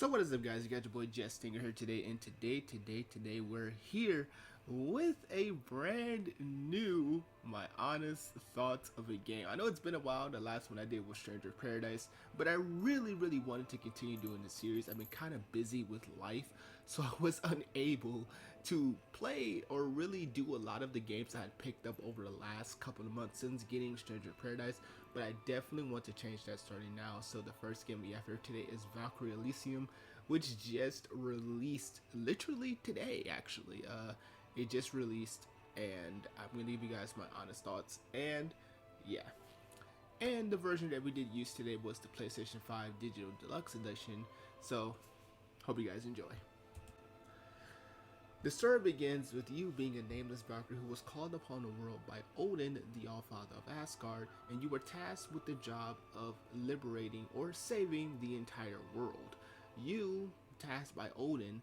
So what is up, guys? You got your boy Stingren here today, and today we're here with a brand new my honest thoughts of a game. I know it's been a while. The last one I did was Stranger Paradise, but I really wanted to continue doing this series. I've been kind of busy with life, so I was unable to play or really do a lot of the games I had picked up over the last couple of months since getting Stranger Paradise, but I definitely want to change that starting now. So the first game we have here today is Valkyrie Elysium, which just released literally today, actually. It just released, and I'm gonna leave you guys my honest thoughts. And yeah, and the version that we did use today was the PlayStation 5 Digital Deluxe Edition. So hope you guys enjoy. The story begins with you being a nameless Valkyrie who was called upon the world by Odin, the Allfather of Asgard, and you were tasked with the job of liberating or saving the entire world. You, tasked by Odin,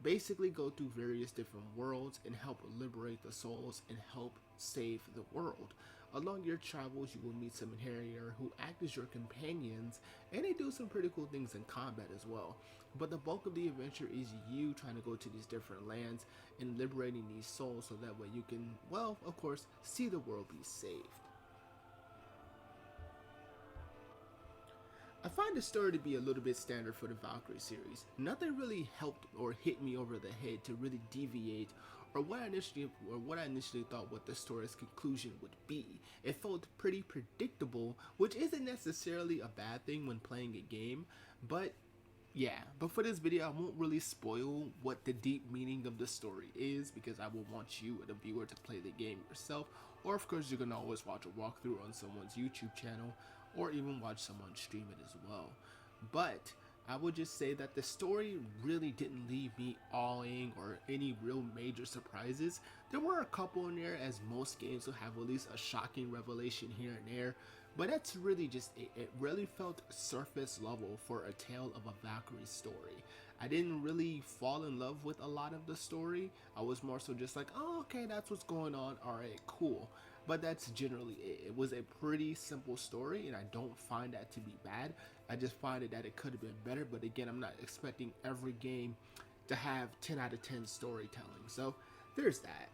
basically go through various different worlds and help liberate the souls and help save the world. Along your travels, you will meet some inheritor who act as your companions, and they do some pretty cool things in combat as well. But the bulk of the adventure is you trying to go to these different lands and liberating these souls so that way you can, well, of course, see the world be saved. I find the story to be a little bit standard for the Valkyrie series. Nothing really helped or hit me over the head to really deviate or what I initially thought what the story's conclusion would be. It felt pretty predictable, which isn't necessarily a bad thing when playing a game, but yeah, but for this video I won't really spoil what the deep meaning of the story is, because I will want you, the viewer, to play the game yourself, or of course you can always watch a walkthrough on someone's YouTube channel, or even watch someone stream it as well. But I would just say that the story really didn't leave me awing or any real major surprises. There were a couple in there, as most games will have at least a shocking revelation here and there, but that's really just it. It really felt surface level for a tale of a Valkyrie story. I didn't really fall in love with a lot of the story. I was more so just like, oh, okay, that's what's going on, alright, cool. But that's generally it. It was a pretty simple story, and I don't find that to be bad. I just find it that it could have been better, but again, I'm not expecting every game to have 10 out of 10 storytelling. So there's that.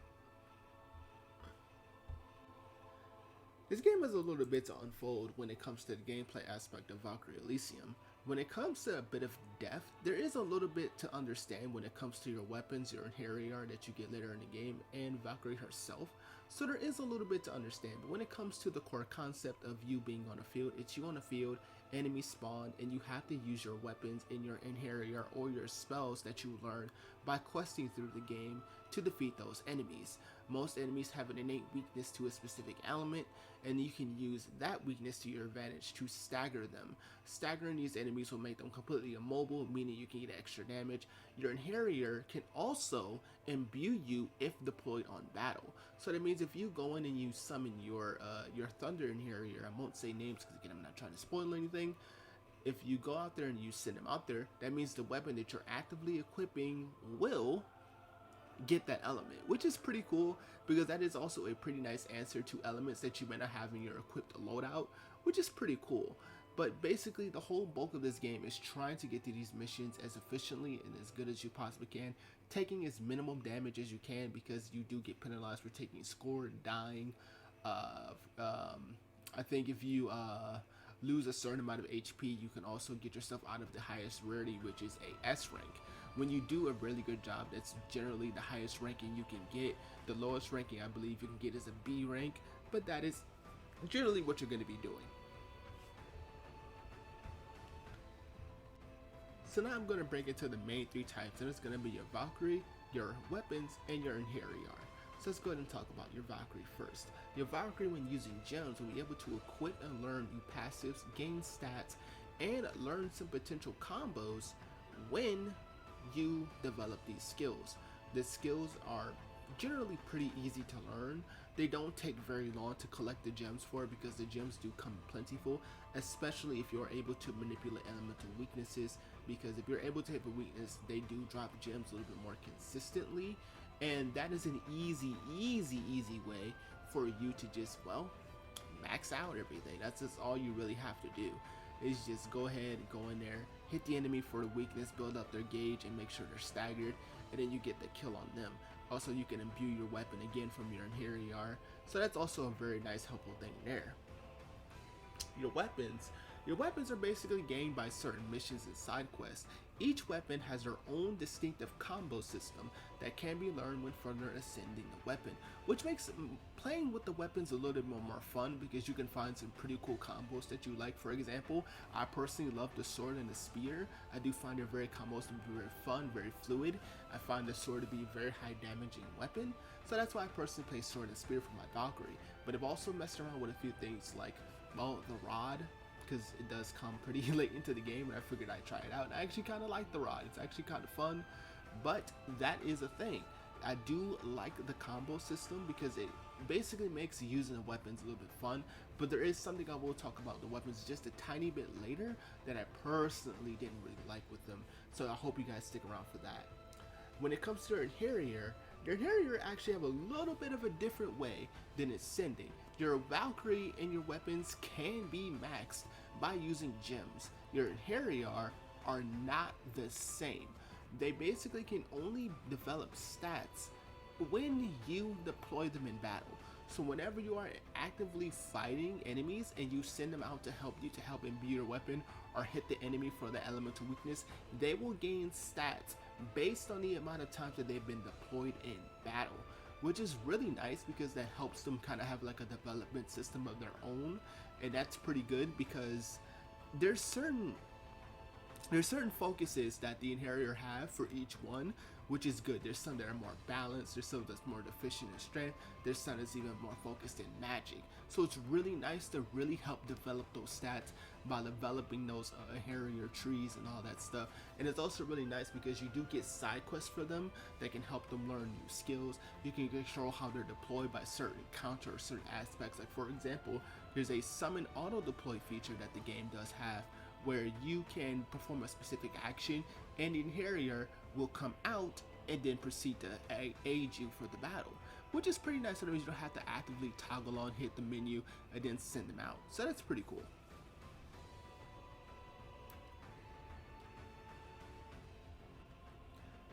This game has a little bit to unfold when it comes to the gameplay aspect of Valkyrie Elysium. When it comes to a bit of depth, there is a little bit to understand when it comes to your weapons, your inheritor that you get later in the game, and Valkyrie herself. So there is a little bit to understand, but when it comes to the core concept of you being on a field, it's you on a field, enemies spawn, and you have to use your weapons in your inheritor or your spells that you learn by questing through the game to defeat those enemies. Most enemies have an innate weakness to a specific element, and you can use that weakness to your advantage to stagger them. Staggering these enemies will make them completely immobile, meaning you can get extra damage. Your inheritor can also imbue you if deployed on battle. So that means if you go in and you summon your thunder inheritor, I won't say names because again I'm not trying to spoil anything. If you go out there and you send them out there, that means the weapon that you're actively equipping will get that element, which is pretty cool because that is also a pretty nice answer to elements that you may not have in your equipped loadout, which is pretty cool. But basically the whole bulk of this game is trying to get through these missions as efficiently and as good as you possibly can, taking as minimum damage as you can, because you do get penalized for taking score and dying. I think if you lose a certain amount of HP, you can also get yourself out of the highest rarity, which is a S rank. When you do a really good job, that's generally the highest ranking you can get. The lowest ranking I believe you can get is a B rank, but that is generally what you're going to be doing. So now I'm going to break into the main three types, and it's going to be your Valkyrie, your weapons, and your inheritor. So let's go ahead and talk about your Valkyrie first. Your Valkyrie, when using gems, will be able to equip and learn new passives, gain stats, and learn some potential combos when you develop these skills. The skills are generally pretty easy to learn. They don't take very long to collect the gems for, because the gems do come plentiful, especially if you're able to manipulate elemental weaknesses, because if you're able to have a weakness, they do drop gems a little bit more consistently, and that is an easy way for you to just, well, max out everything. That's just all you really have to do. is just go ahead and go in there, hit the enemy for the weakness, build up their gauge, and make sure they're staggered, and then you get the kill on them. Also, you can imbue your weapon again from your interior, so that's also a very nice helpful thing there. Your weapons are basically gained by certain missions and side quests. Each weapon has their own distinctive combo system that can be learned when further ascending the weapon, which makes playing with the weapons a little bit more fun because you can find some pretty cool combos that you like. For example, I personally love the sword and the spear. I do find their very combos to be very fun, very fluid. I find the sword to be a very high damaging weapon, so that's why I personally play sword and spear for my Valkyrie. But I've also messed around with a few things like, well, the rod, because it does come pretty late into the game, and I figured I'd try it out. And I actually kind of like the rod. It's actually kind of fun, but that is a thing. I do like the combo system because it basically makes using the weapons a little bit fun, but there is something I will talk about the weapons just a tiny bit later that I personally didn't really like with them, so I hope you guys stick around for that. When it comes to their interior actually have a little bit of a different way than ascending. Your Valkyrie and your weapons can be maxed by using gems. Your interior are not the same. They basically can only develop stats when you deploy them in battle. So whenever you are actively fighting enemies and you send them out to help imbue your weapon or hit the enemy for the elemental weakness, they will gain stats based on the amount of times that they've been deployed in battle, which is really nice because that helps them kind of have like a development system of their own, and that's pretty good because there's certain focuses that the interior have for each one, which is good. There's some that are more balanced, there's some that's more deficient in strength, there's some that's even more focused in magic. So it's really nice to really help develop those stats by developing those interior trees and all that stuff. And it's also really nice because you do get side quests for them that can help them learn new skills. You can control how they're deployed by certain counter or certain aspects. Like for example, there's a summon auto deploy feature that the game does have, where you can perform a specific action and the interior will come out and then proceed to aid you for the battle, which is pretty nice. So that means you don't have to actively toggle on, hit the menu, and then send them out. So that's pretty cool.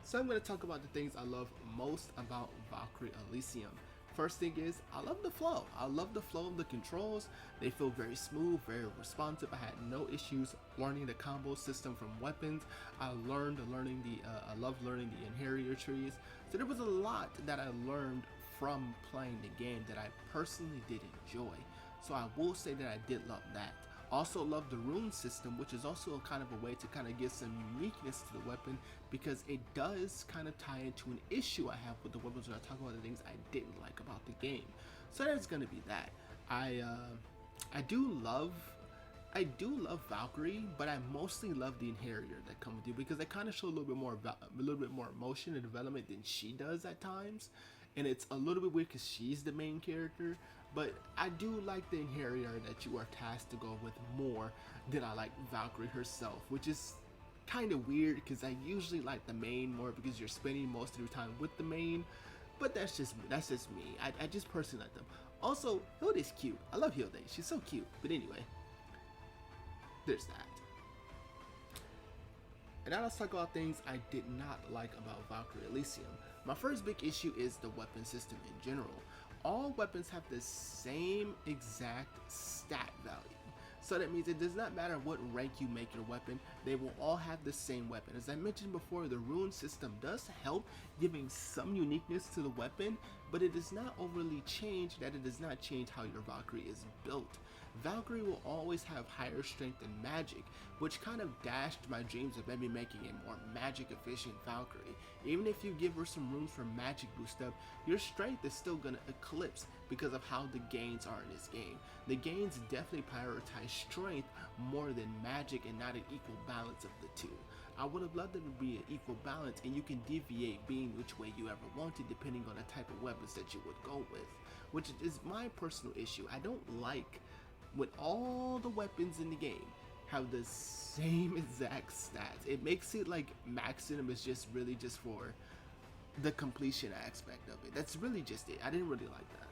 So I'm going to talk about the things I love most about Valkyrie Elysium. First thing is, I love the flow. I love the flow of the controls. They feel very smooth, very responsive. I had no issues learning the combo system from weapons. I love learning the interior trees. So there was a lot that I learned from playing the game that I personally did enjoy. So I will say that I did love that. Also love the rune system, which is also kind of a way to kind of give some uniqueness to the weapon, because it does kind of tie into an issue I have with the weapons when I talk about the things I didn't like about the game. So that's gonna be that. I do love Valkyrie, but I mostly love the interior that come with you because they kind of show a little bit more emotion and development than she does at times, and it's a little bit weird because she's the main character. But I do like the interior that you are tasked to go with more than I like Valkyrie herself, which is kind of weird because I usually like the main more because you're spending most of your time with the main. But that's just me. I just personally like them. Also, Hilde's cute. I love Hilde. She's so cute. But anyway, there's that. And now let's talk about things I did not like about Valkyrie Elysium. My first big issue is the weapon system in general. All weapons have the same exact stat value. So that means it does not matter what rank you make your weapon, they will all have the same weapon. As I mentioned before, the rune system does help giving some uniqueness to the weapon, but it does not overly change that. It does not change how your Valkyrie is built. Valkyrie will always have higher strength and magic, which kind of dashed my dreams of maybe making a more magic efficient Valkyrie. Even if you give her some rooms for magic boost up, your strength is still gonna eclipse because of how the gains are in this game. The gains definitely prioritize strength more than magic and not an equal balance of the two. I would have loved it to be an equal balance, and you can deviate being which way you ever wanted depending on the type of weapons that you would go with, which is my personal issue. I don't like when all the weapons in the game have the same exact stats. It makes it like maxing them is just really just for the completion aspect of it. That's really just it. I didn't really like that.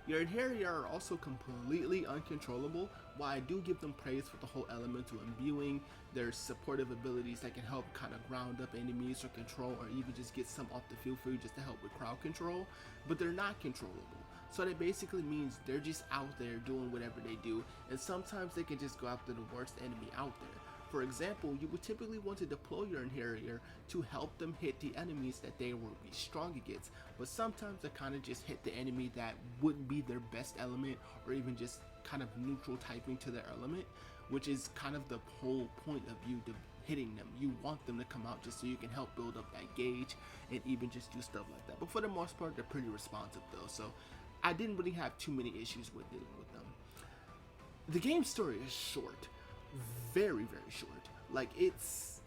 Your interior are also completely uncontrollable, while I do give them praise for the whole elemental imbuing, there's supportive abilities that can help kind of ground up enemies or control, or even just get some off the field for you just to help with crowd control, but they're not controllable. So that basically means they're just out there doing whatever they do, and sometimes they can just go after the worst enemy out there. For example, you would typically want to deploy your inheritor to help them hit the enemies that they will be strong against, but sometimes they kind of just hit the enemy that wouldn't be their best element, or even just kind of neutral typing to their element, which is kind of the whole point of you hitting them. You want them to come out just so you can help build up that gauge and even just do stuff like that. But for the most part, they're pretty responsive though, so I didn't really have too many issues with dealing with them. The game story is short, very short. Like it's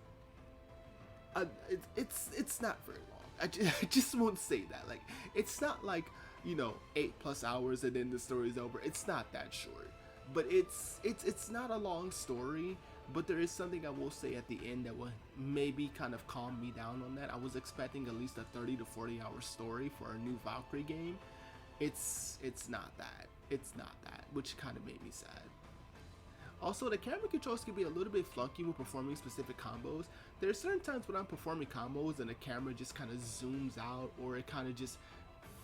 not very long. I just won't say that. Like it's not like, you know, 8+ hours and then the story's over. It's not that short, but it's not a long story. But there is something I will say at the end that will maybe kind of calm me down on that. I was expecting at least a 30 to 40 hour story for a new Valkyrie game. It's not that. It's not that, which kind of made me sad. Also, the camera controls can be a little bit flunky when performing specific combos. There are certain times when I'm performing combos and the camera just kind of zooms out, or it kind of just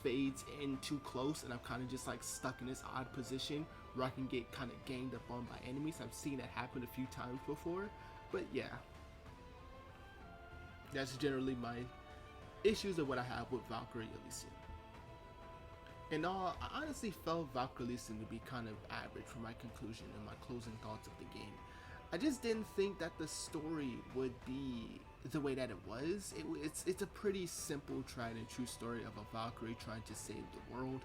fades in too close, and I'm kind of just like stuck in this odd position where I can get kind of ganged up on by enemies. I've seen that happen a few times before, but yeah. That's generally my issues of what I have with Valkyrie Elysium. In all, I honestly felt Valkyrie Elysium to be kind of average for my conclusion and my closing thoughts of the game. I just didn't think that the story would be the way that it was. It's a pretty simple, tried and true story of a Valkyrie trying to save the world.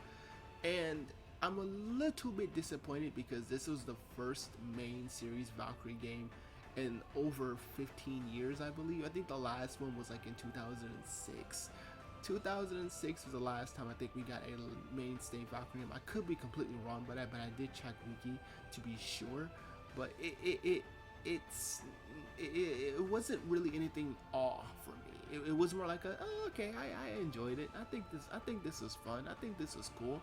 And I'm a little bit disappointed because this was the first main series Valkyrie game in over 15 years, I believe. I think the last one was like in 2006. 2006 was the last time I think we got a mainstay Valkyrie game. I could be completely wrong by that, but I did check Wiki to be sure. But it wasn't really anything awe for me. It was more like oh, okay, I enjoyed it. I think this was fun. I think this was cool.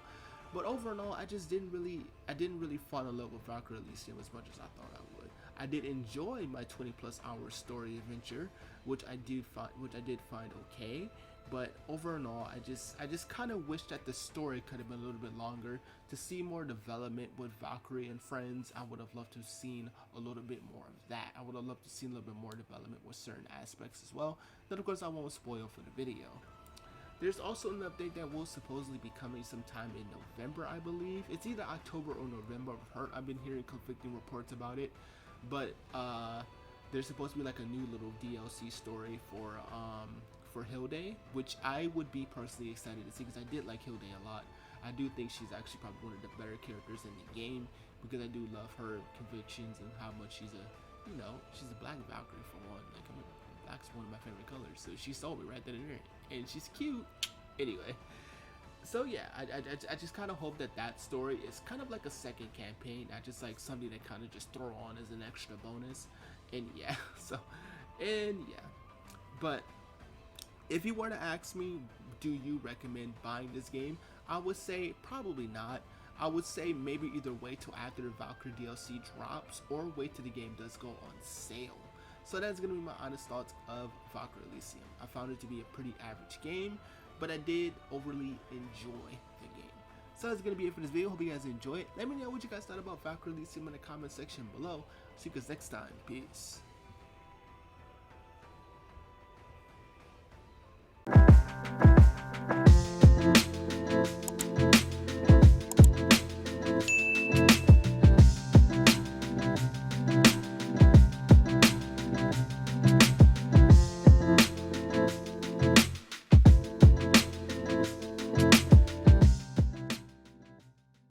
But overall, I didn't really fall in love with Valkyrie Elysium as much as I thought I would. I did enjoy my 20+ hour story adventure, which I did find okay. But overall, I just kind of wish that the story could have been a little bit longer to see more development with Valkyrie and friends. I would have loved to have seen a little bit more of that. I would have loved to see a little bit more development with certain aspects as well. Then of course I won't spoil for the video. There's also an update that will supposedly be coming sometime in November, I believe. It's either October or November. I've been hearing conflicting reports about it, but there's supposed to be like a new little DLC story for Hilde, which I would be personally excited to see because I did like Hilde a lot. I do think she's actually probably one of the better characters in the game because I do love her convictions and how much she's a black Valkyrie for one. Like, I mean, black's one of my favorite colors, so she sold me right then and there, and she's cute. Anyway, so yeah, I just kind of hope that story is kind of like a second campaign, not just like something that kind of just throw on as an extra bonus. And yeah, but if you were to ask me, do you recommend buying this game? I would say probably not. I would say maybe either wait till after the Valkyrie DLC drops or wait till the game does go on sale. So that's going to be my honest thoughts of Valkyrie Elysium. I found it to be a pretty average game, but I did overly enjoy the game. So that's going to be it for this video. Hope you guys enjoy it. Let me know what you guys thought about Valkyrie Elysium in the comment section below. See you guys next time. Peace.